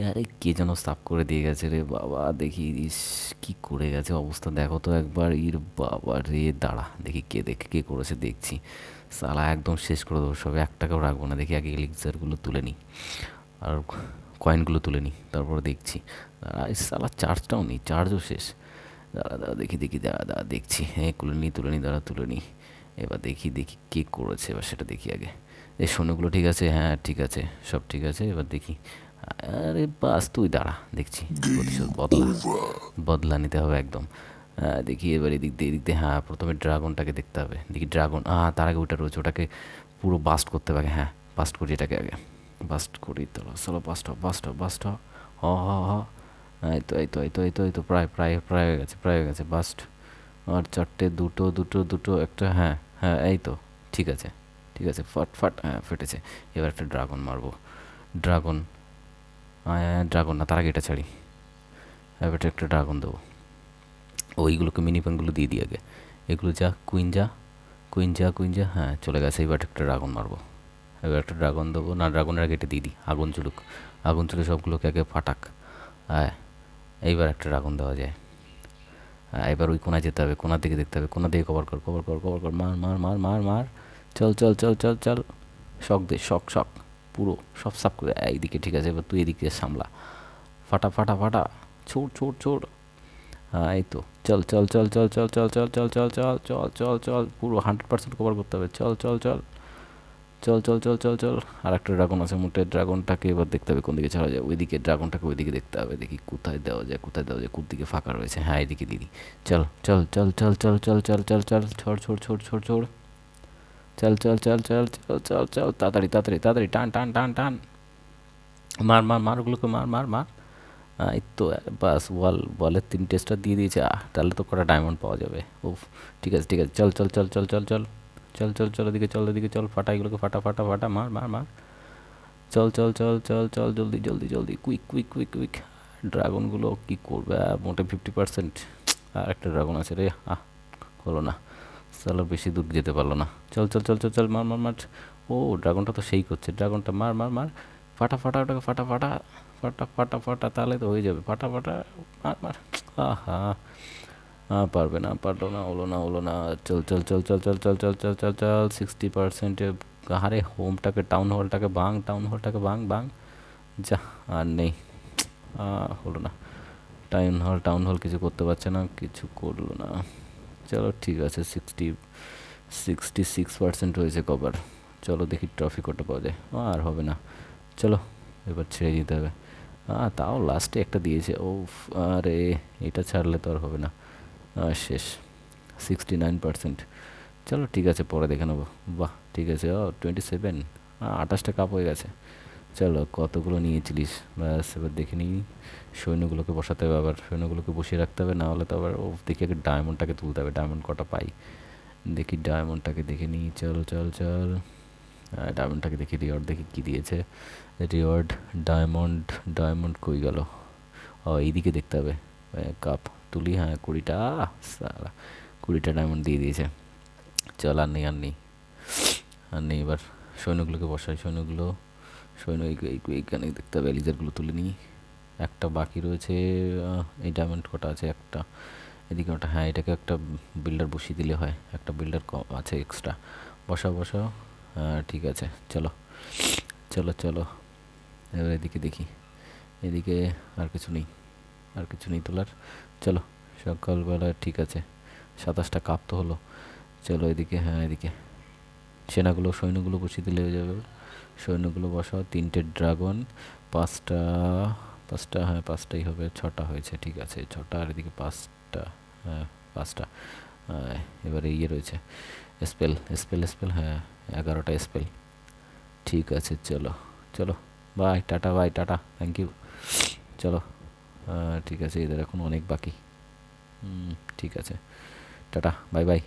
আরে কে যেন সাফ করে দিয়ে গেছে রে বাবা, দেখি ইস কি করে গেছে অবস্থা দেখো তো একবার, ইর বাবা রে, দাঁড়া দেখি কে দেখে কে করেছে দেখছি। সালা একদম শেষ করে দেবো সব, এক টাকাও রাখবো না, দেখি আগে এলিক্সারগুলো তুলে নিই আর কয়েনগুলো তুলে নিই, তারপরে দেখছি। সালা চার্জটাও নেই, চার্জও শেষ। দাঁড়া দাঁড়া দেখি দেখি, দাঁড়া দাঁড়া দেখছি, হ্যাঁ তুলে নিই, দাঁড়া তুলে নিই। এবার দেখি দেখি কে করেছে, এবার সেটা দেখি আগে। এই সোনাগুলো ঠিক আছে, হ্যাঁ ঠিক আছে, সব ঠিক আছে, এবার দেখি। আরে বাস তুই দাঁড়া দেখছি, প্রতিশোধ বদলা, বদলা নিতে হবে একদম। দেখি এবার এদিক দিয়ে, হ্যাঁ প্রথমে ড্রাগনটাকে দেখতে হবে, দেখি ড্রাগন, তার আগে ওটা রয়েছে, ওটাকে পুরো বাস্ট করতে হবে, হ্যাঁ বাস্ট করি এটাকে আগে, বাস্ট করি তো, চলো বাস্ট হ বাস্ট হ বাস্ট হ, হ হ হ। এই তো প্রায় প্রায় প্রায় হয়ে গেছে, প্রায় হয়ে গেছে বাস্ট। আর চারটে, দুটো দুটো দুটো একটা, হ্যাঁ হ্যাঁ এই তো, ঠিক আছে ঠিক আছে, ফাট ফাট, হ্যাঁ ফেটেছে। এবার একটা ড্রাগন মারবো, ড্রাগন, হ্যাঁ ড্রাগন না, তার আগে এটা ছাড়ি, এবার একটা ড্রাগন দেবো। ওইগুলোকে মিনি পেনগুলো দিয়ে দিই আগে, এগুলো যা, কুইন যা, কুইন যা, কুইন যা, হ্যাঁ চলে গেছে। এবার একটা ড্রাগন মারবো, এবার একটা ড্রাগন দেবো, না ড্রাগনের আগে এটা দিয়ে দিই, আগুন চলুক, আগুন চলে সবগুলোকে আগে ফাটাক। হ্যাঁ এইবার একটা ড্রাগন দেওয়া যায়। এবার ওই কোনায় যেতে হবে, কোনার দিকে দেখতে হবে, কোনা দিকে কভার কর কভার কর কভার কর, মার মার মার মার মার, চল চল চল চল চল, শক দে শক শক, পুরো সব সাপ করে এইদিকে, ঠিক আছে এবার তুই এদিকে সামলা, ফাটা ফাটা ফাটা, ছোড় ছোড় ছোড়। হ্যাঁ এই তো, চল চল চল চল চল চল চল চল চল চল চল চল চল, পুরো 100% কভার করতে হবে, চল চল চল চল চল চল চল চল। আর একটা ড্রাগন আছে মোটে, ড্রাগনটাকে এবার দেখতে হবে কোন দিকে ছাড়া যায়, ওইদিকে ড্রাগনটাকে ওইদিকে দেখতে হবে, দেখি কোথায় দেওয়া যায়, কোথায় দেওয়া যায়, কোন দিকে ফাঁকা রয়েছে, হ্যাঁ এদিকে দিদি। চল চল চল চল চল চল চল চল চল, ছড় ছড় ছড় ছড় ছড়, চল চল চল চল চল চল চল, তাড়াতাড়ি তাড়াতাড়ি তাড়াতাড়ি, টান টান টান টান, মার মার মার, ওগুলোকে মার মার মার। এই তো, বাস বলের 3টে স্টার দিয়ে দিয়েছে, তাহলে তো কটা ডায়মন্ড পাওয়া যাবে। উফ, ঠিক আছে ঠিক আছে, চল চল চল চল চল চল চল চল চল, এদিকে চল এদিকে চল, ফাটা এগুলোকে, ফাটা ফাটা ফাটা, মার মার মার, চল চল চল চল চল, জলদি জলদি জলদি, কুইক কুইক কুইক কুইক। ড্রাগনগুলো কী করবে, মোটে 50%। আর একটা ড্রাগন আছে রে, হলো না, চলো বেশি দূর যেতে পারলো না, চল চল চল চল চল, মার মার মার। ও ড্রাগনটা তো সেই করছে, ড্রাগনটা মার মার মার, ফাটা ফাটা ওটাকে, ফাটা ফাটা ফাটা ফাটা ফাটা, তাহলে তো হয়ে যাবে, ফাটা ফাটা, মার মার। আহা, পারবে না, পারলো না, হলো না হলো না, চল চল চল চল চল চল চল চল চল চল, 60%। আরে হোমটাকে, টাউন হলটাকে ভাঙ, টাউন হলটাকে ভাঙ ভাঙ, যা, আর নেই, হলো না। টাউন হল কিছু করতে পারছে না, কিছু করলো না। চলো ঠিক আছে, 66% হয়েছে কভার। চলো দেখি ট্রফি কটা পাওয়া যায়, আর হবে না, চলো এবার ছেড়ে দিতে হবে। তাও লাস্টে একটা দিয়েছে, ও আরে এটা ছাড়লে তো আর হবে না, শেষ, 69%। চলো ঠিক আছে, পরে দেখে নেবো। বাহ ঠিক আছে, 27, 28টা কাপ হয়ে গেছে। চলো কতগুলো নিয়েছিলিস, ব্যাস এবার দেখে নিই। সৈন্যগুলোকে বসাতে হবে, আবার সৈন্যগুলোকে বসিয়ে রাখতে হবে, না হলে তো আবার দেখি আগে ডায়মন্ডটাকে তুলতে হবে, ডায়মন্ড কটা পাই দেখি, ডায়মন্ডটাকে দেখে নিই, চল চল চল। ডায়মন্ডটাকে দেখি, রিওয়ার্ড দেখি কী দিয়েছে, রিওয়ার্ড ডায়মন্ড, ডায়মন্ড কই গেল, এইদিকে দেখতে হবে। কাপ তুলি, হ্যাঁ 20টা, সারা 20টা ডায়মন্ড দিয়ে দিয়েছে। চল আর নেই আর নেই আর নেই, এবার সৈন্যগুলোকে বসাই, সৈন্য এইখানে দেখতে হবে, এলিজারগুলো তুলে নিই। একটা বাকি রয়েছে, এই ডায়মন্ড কটা আছে, একটা এদিকে ওটা, হ্যাঁ এটাকে একটা বিল্ডার বসিয়ে দিলে হয়, একটা বিল্ডার আছে এক্সট্রা, বসাও বসাও। হ্যাঁ ঠিক আছে, চলো চলো চলো, এবার এদিকে দেখি, এদিকে আর কিছু নেই, আর কিছু নেই তোলার, চলো সকালবেলা, ঠিক আছে 27টা কাপ তো হলো। চলো এদিকে, হ্যাঁ এদিকে সৈন্যগুলো বসিয়ে দিলে হয়ে যাবে। সৈন্যগুলো বসাও, 3টে ড্রাগন, 5টা, 5টা, হ্যাঁ 5টাই হবে, 6টা হয়েছে, ঠিক আছে 6টা, আর এদিকে 5টা, হ্যাঁ 5টা। এবারে ইয়ে রয়েছে, স্পেল স্পেল স্পেল, হ্যাঁ 11টা স্পেল, ঠিক আছে চলো চলো, bye tata, bye tata, thank you, চলো। ঠিক আছে, এদের এখন অনেক বাকি, ঠিক আছে, টাটা বাই বাই।